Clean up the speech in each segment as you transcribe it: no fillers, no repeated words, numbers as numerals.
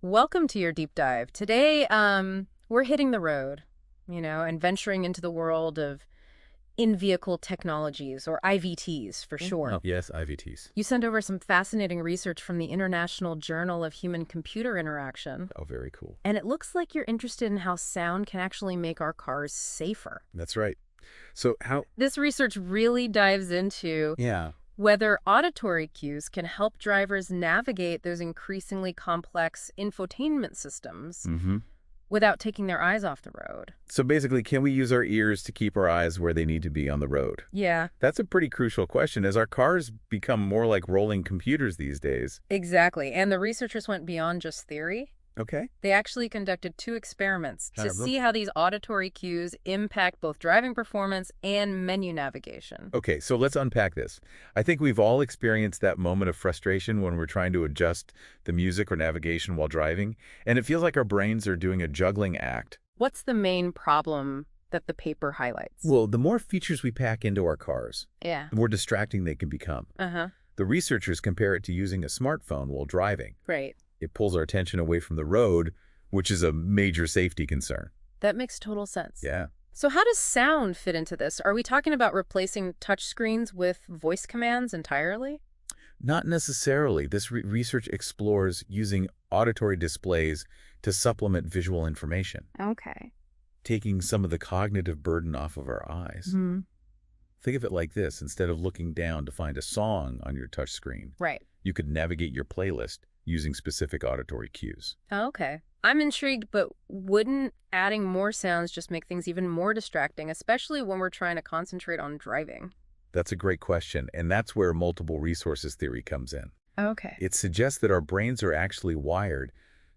Welcome to your deep dive. Today, we're hitting the road, and venturing into the world of in-vehicle technologies, or IVTs for short. Oh, yes, IVTs. You sent over some fascinating research from the International Journal of Human-Computer Interaction, Oh, very cool. and it looks like you're interested in how sound can actually make our cars safer. That's right. So how... This research really dives into Yeah. whether auditory cues can help drivers navigate those increasingly complex infotainment systems Mm-hmm. without taking their eyes off the road. So basically, can we use our ears to keep our eyes where they need to be on the road? Yeah, That's a pretty crucial question as our cars become more like rolling computers these days. exactly. And the researchers went beyond just theory. Okay. They actually conducted 2 experiments to Kind of them. see how these auditory cues impact both driving performance and menu navigation. Okay, so let's unpack this. I think we've all experienced that moment of frustration when we're trying to adjust the music or navigation while driving, and it feels like our brains are doing a juggling act. What's the main problem that the paper highlights? Well, the more features we pack into our cars, Yeah. the more distracting they can become. Uh-huh. The researchers compare it to using a smartphone while driving. Right. It pulls our attention away from the road, which is a major safety concern. That makes total sense. Yeah. So how does sound fit into this? Are we talking about replacing touchscreens with voice commands entirely? Not necessarily. This research explores using auditory displays to supplement visual information, Okay. taking some of the cognitive burden off of our eyes. Hmm. Think of it like this. Instead of looking down to find a song on your touchscreen, Right. you could navigate your playlist using specific auditory cues. Okay. I'm intrigued, but wouldn't adding more sounds just make things even more distracting, especially when we're trying to concentrate on driving? That's a great question, and that's where multiple resources theory comes in. Okay. It suggests that our brains are actually wired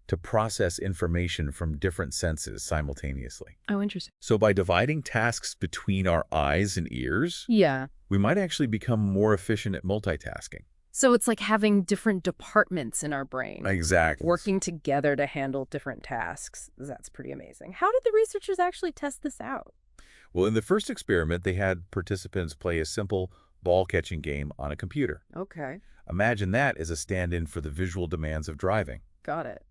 to process information from different senses simultaneously. Oh, interesting. So by dividing tasks between our eyes and ears, Yeah. we might actually become more efficient at multitasking. So it's like having different departments in our brain Exactly. working together to handle different tasks. That's pretty amazing. How did the researchers actually test this out? Well, in the first experiment, they had participants play a simple ball-catching game on a computer. Okay. Imagine that as a stand-in for the visual demands of driving. Got it.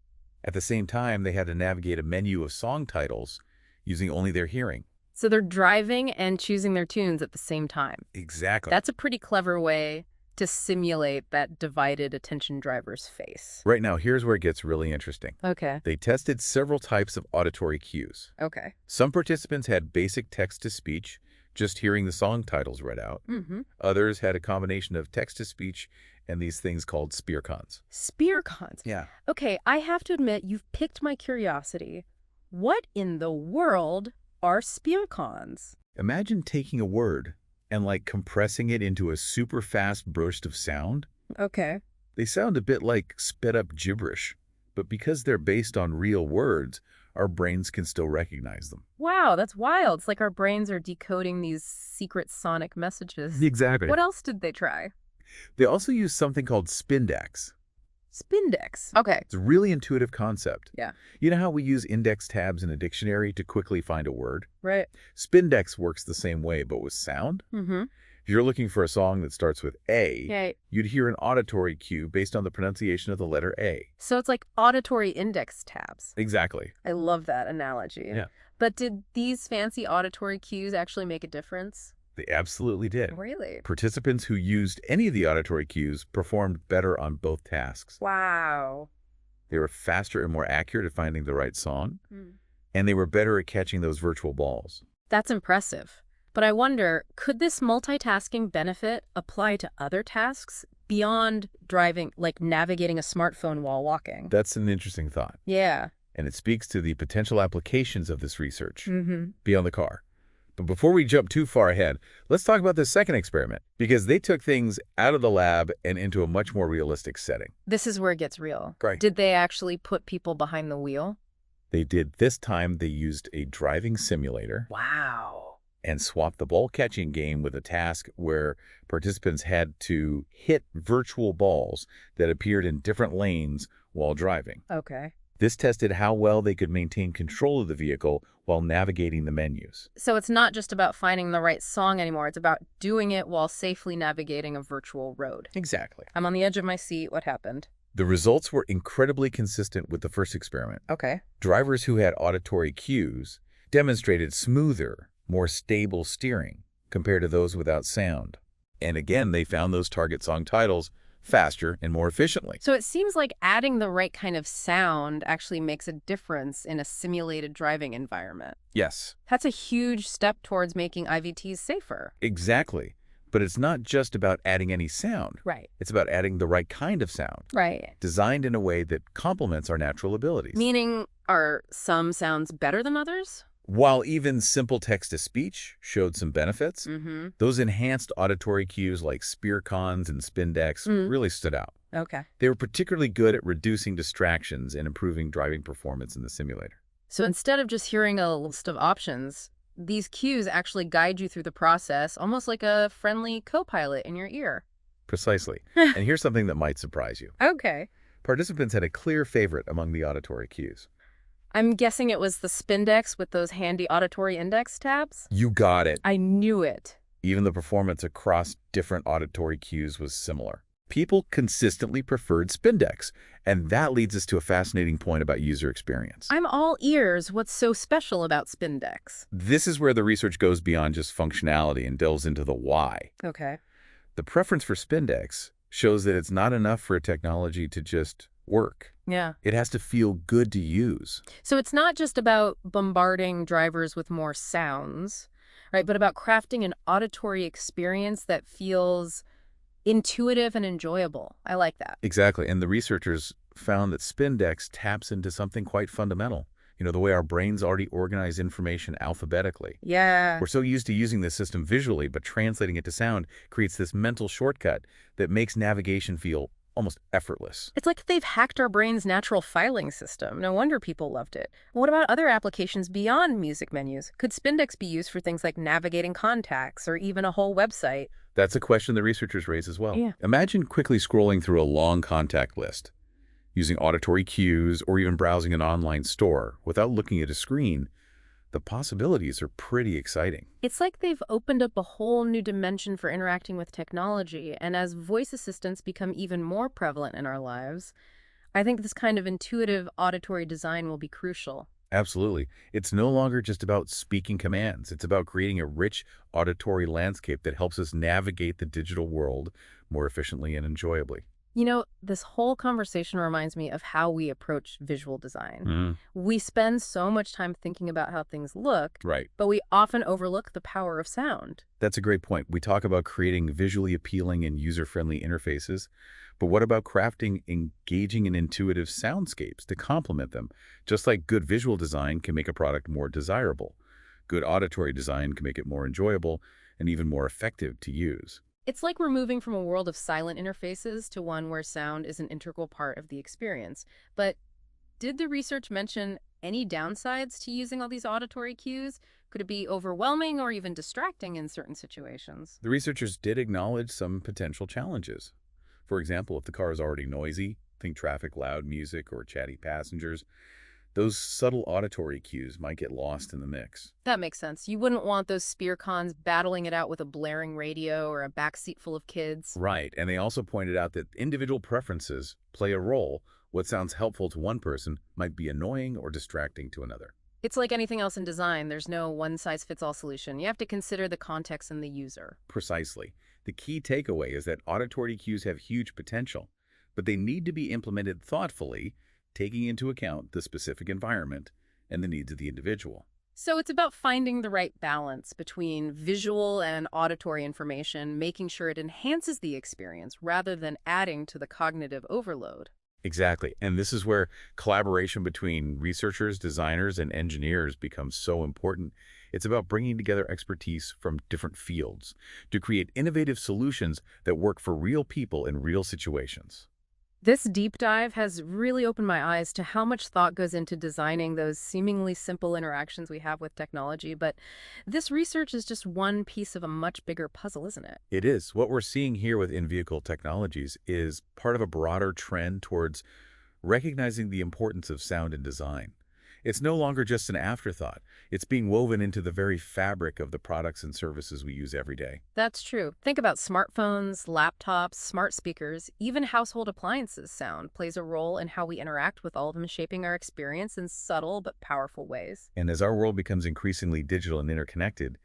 At the same time, they had to navigate a menu of song titles using only their hearing. So they're driving and choosing their tunes at the same time. Exactly. That's a pretty clever way to simulate that divided attention driver's face. Right now, here's where it gets really interesting. Okay. They tested several types of auditory cues. Okay. Some participants had basic text-to-speech, just hearing the song titles read out. Mm-hmm. Others had a combination of text-to-speech and these things called spearcons. Spear cons. Yeah. Okay, I have to admit, you've piqued my curiosity. What in the world are spear cons? Imagine taking a word and compressing it into a super fast burst of sound. Okay. They sound a bit like sped up gibberish, but because they're based on real words, our brains can still recognize them. Wow, that's wild. It's like our brains are decoding these secret sonic messages. Exactly. What else did they try? They also use something called Spindex. Spindex. Okay. It's a really intuitive concept. Yeah. You know how we use index tabs in a dictionary to quickly find a word? Right. Spindex works the same way, but with sound. Mm-hmm. If you're looking for a song that starts with A, Okay. you'd hear an auditory cue based on the pronunciation of the letter A. So it's like auditory index tabs. Exactly. I love that analogy. Yeah. But did these fancy auditory cues actually make a difference? They absolutely did. Really? Participants who used any of the auditory cues performed better on both tasks. Wow. They were faster and more accurate at finding the right song, Hmm. and they were better at catching those virtual balls. That's impressive. But I wonder, could this multitasking benefit apply to other tasks beyond driving, like navigating a smartphone while walking? That's an interesting thought, Yeah. and it speaks to the potential applications of this research Mm-hmm. beyond the car. But before we jump too far ahead, let's talk about this second experiment, because they took things out of the lab and into a much more realistic setting. This is where it gets real. Right. Did they actually put people behind the wheel? They did this time, they used a driving simulator Wow. and swapped the ball catching game with a task where participants had to hit virtual balls that appeared in different lanes while driving. Okay. This tested how well they could maintain control of the vehicle while navigating the menus. So it's not just about finding the right song anymore. It's about doing it while safely navigating a virtual road. Exactly. I'm on the edge of my seat. What happened? The results were incredibly consistent with the first experiment. Okay. Drivers who had auditory cues demonstrated smoother, more stable steering compared to those without sound. And again, they found those target song titles faster and more efficiently. So it seems like adding the right kind of sound actually makes a difference in a simulated driving environment. Yes, That's a huge step towards making IVTs safer. exactly. But it's not just about adding any sound. Right. It's about adding the right kind of sound, Right. designed in a way that complements our natural abilities. Meaning, are some sounds better than others? While even simple text-to-speech showed some benefits, Mm-hmm. those enhanced auditory cues like spear cons and spindex really stood out. Okay. They were particularly good at reducing distractions and improving driving performance in the simulator. So instead of just hearing a list of options, these cues actually guide you through the process, almost like a friendly co-pilot in your ear. Precisely. And here's something that might surprise you. Okay. Participants had a clear favorite among the auditory cues. I'm guessing it was the Spindex with those handy auditory index tabs? You got it. I knew it. Even the performance across different auditory cues was similar. People consistently preferred Spindex, and that leads us to a fascinating point about user experience. I'm all ears. What's so special about Spindex? This is where the research goes beyond just functionality and delves into the why. Okay. The preference for Spindex shows that it's not enough for a technology to just work. Yeah. It has to feel good to use. So it's not just about bombarding drivers with more sounds, right? But about crafting an auditory experience that feels intuitive and enjoyable. I like that. Exactly, and the researchers found that Spindex taps into something quite fundamental. You know, the way our brains already organize information alphabetically. Yeah. We're so used to using this system visually, but translating it to sound creates this mental shortcut that makes navigation feel almost effortless. It's like they've hacked our brain's natural filing system. No wonder people loved it. What about other applications beyond music menus? Could Spindex be used for things like navigating contacts or even a whole website? That's a question the researchers raise as well. Yeah. Imagine quickly scrolling through a long contact list, using auditory cues, or even browsing an online store without looking at a screen. The possibilities are pretty exciting. It's like they've opened up a whole new dimension for interacting with technology, and as voice assistants become even more prevalent in our lives, I think this kind of intuitive auditory design will be crucial. Absolutely. It's no longer just about speaking commands. It's about creating a rich auditory landscape that helps us navigate the digital world more efficiently and enjoyably. You know, this whole conversation reminds me of how we approach visual design. We spend so much time thinking about how things look, Right. but we often overlook the power of sound. That's a great point. We talk about creating visually appealing and user-friendly interfaces, but what about crafting engaging and intuitive soundscapes to complement them? Just like good visual design can make a product more desirable, good auditory design can make it more enjoyable and even more effective to use. It's like we're moving from a world of silent interfaces to one where sound is an integral part of the experience. But did the research mention any downsides to using all these auditory cues? Could it be overwhelming or even distracting in certain situations? The researchers did acknowledge some potential challenges. For example, if the car is already noisy, think traffic, loud music, or chatty passengers, those subtle auditory cues might get lost in the mix. That makes sense. You wouldn't want those spear cons battling it out with a blaring radio or a backseat full of kids. Right, and they also pointed out that individual preferences play a role. What sounds helpful to one person might be annoying or distracting to another. It's like anything else in design. There's no one-size-fits-all solution. You have to consider the context and the user. Precisely. The key takeaway is that auditory cues have huge potential, but they need to be implemented thoughtfully, taking into account the specific environment and the needs of the individual. So it's about finding the right balance between visual and auditory information, making sure it enhances the experience rather than adding to the cognitive overload. Exactly. And this is where collaboration between researchers, designers, and engineers becomes so important. It's about bringing together expertise from different fields to create innovative solutions that work for real people in real situations. This deep dive has really opened my eyes to how much thought goes into designing those seemingly simple interactions we have with technology, but this research is just one piece of a much bigger puzzle, isn't it? It is. What we're seeing here with in-vehicle technologies is part of a broader trend towards recognizing the importance of sound in design. It's no longer just an afterthought. It's being woven into the very fabric of the products and services we use every day. That's true. Think about smartphones, laptops, smart speakers, even household appliances. Sound plays a role in how we interact with all of them, shaping our experience in subtle but powerful ways. And as our world becomes increasingly digital and interconnected,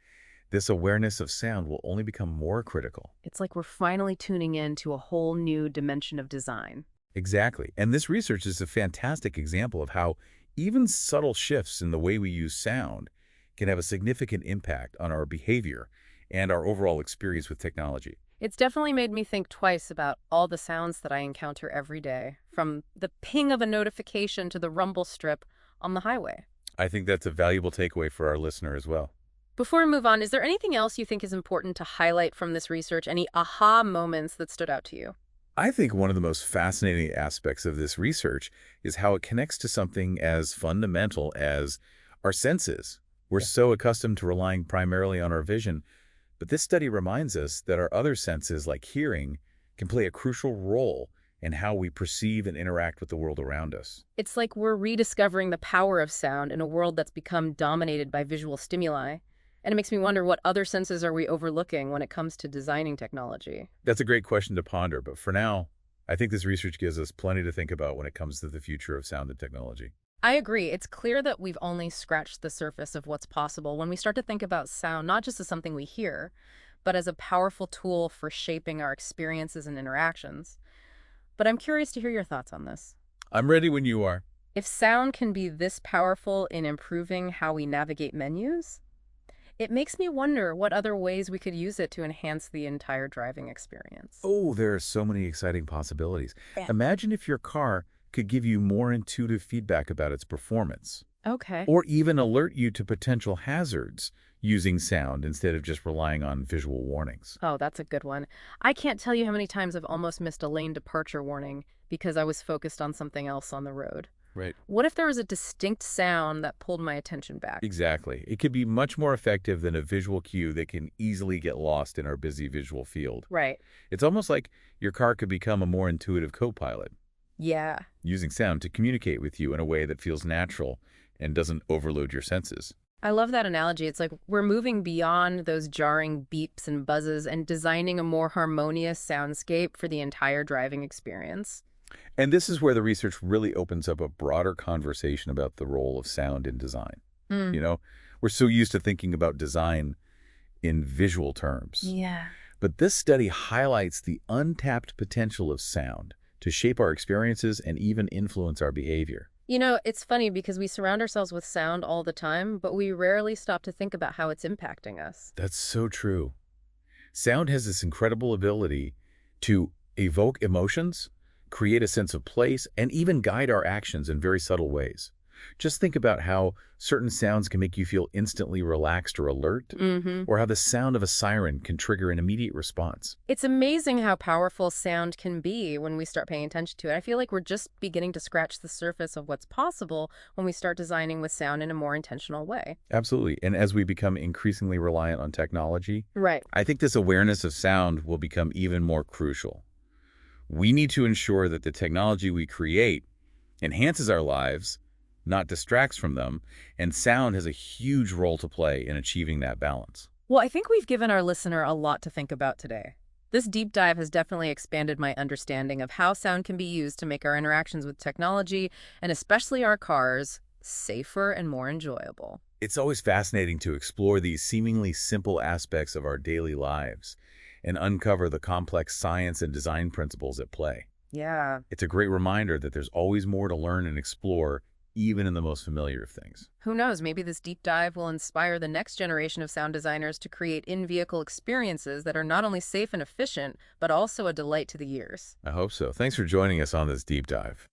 this awareness of sound will only become more critical. It's like we're finally tuning in to a whole new dimension of design. Exactly. And this research is a fantastic example of how even subtle shifts in the way we use sound can have a significant impact on our behavior and our overall experience with technology. It's definitely made me think twice about all the sounds that I encounter every day, from the ping of a notification to the rumble strip on the highway. I think that's a valuable takeaway for our listener as well. Before we move on, is there anything else you think is important to highlight from this research? Any aha moments that stood out to you? I think one of the most fascinating aspects of this research is how it connects to something as fundamental as our senses. We're so accustomed to relying primarily on our vision, but this study reminds us that our other senses, like hearing, can play a crucial role in how we perceive and interact with the world around us. It's like we're rediscovering the power of sound in a world that's become dominated by visual stimuli. And it makes me wonder, what other senses are we overlooking when it comes to designing technology? That's a great question to ponder, but for now, I think this research gives us plenty to think about when it comes to the future of sound and technology. I agree. It's clear that we've only scratched the surface of what's possible when we start to think about sound not just as something we hear, but as a powerful tool for shaping our experiences and interactions. But I'm curious to hear your thoughts on this. I'm ready when you are. If sound can be this powerful in improving how we navigate menus, it makes me wonder what other ways we could use it to enhance the entire driving experience. Oh, there are so many exciting possibilities. Yeah. Imagine if your car could give you more intuitive feedback about its performance, Okay. or even alert you to potential hazards using sound instead of just relying on visual warnings. Oh, that's a good one. I can't tell you how many times I've almost missed a lane departure warning because I was focused on something else on the road. Right. What if there was a distinct sound that pulled my attention back? Exactly. It could be much more effective than a visual cue that can easily get lost in our busy visual field. Right. It's almost like your car could become a more intuitive co-pilot, Yeah. using sound to communicate with you in a way that feels natural and doesn't overload your senses. I love that analogy. It's like we're moving beyond those jarring beeps and buzzes and designing a more harmonious soundscape for the entire driving experience. And this is where the research really opens up a broader conversation about the role of sound in design. Mm. You know, we're so used to thinking about design in visual terms. Yeah. But this study highlights the untapped potential of sound to shape our experiences and even influence our behavior. You know, it's funny because we surround ourselves with sound all the time, but we rarely stop to think about how it's impacting us. That's so true. Sound has this incredible ability to evoke emotions, create a sense of place, and even guide our actions in very subtle ways. Just think about how certain sounds can make you feel instantly relaxed or alert, Mm-hmm. or how the sound of a siren can trigger an immediate response. It's amazing how powerful sound can be when we start paying attention to it. I feel like we're just beginning to scratch the surface of what's possible when we start designing with sound in a more intentional way. Absolutely. And as we become increasingly reliant on technology, Right. I think this awareness of sound will become even more crucial. We need to ensure that the technology we create enhances our lives, not distracts from them, and sound has a huge role to play in achieving that balance. Well, I think we've given our listener a lot to think about today. This deep dive has definitely expanded my understanding of how sound can be used to make our interactions with technology, and especially our cars, safer and more enjoyable. It's always fascinating to explore these seemingly simple aspects of our daily lives and uncover the complex science and design principles at play. Yeah. It's a great reminder that there's always more to learn and explore, even in the most familiar of things. Who knows, maybe this deep dive will inspire the next generation of sound designers to create in-vehicle experiences that are not only safe and efficient, but also a delight to the ears. I hope so. Thanks for joining us on this deep dive.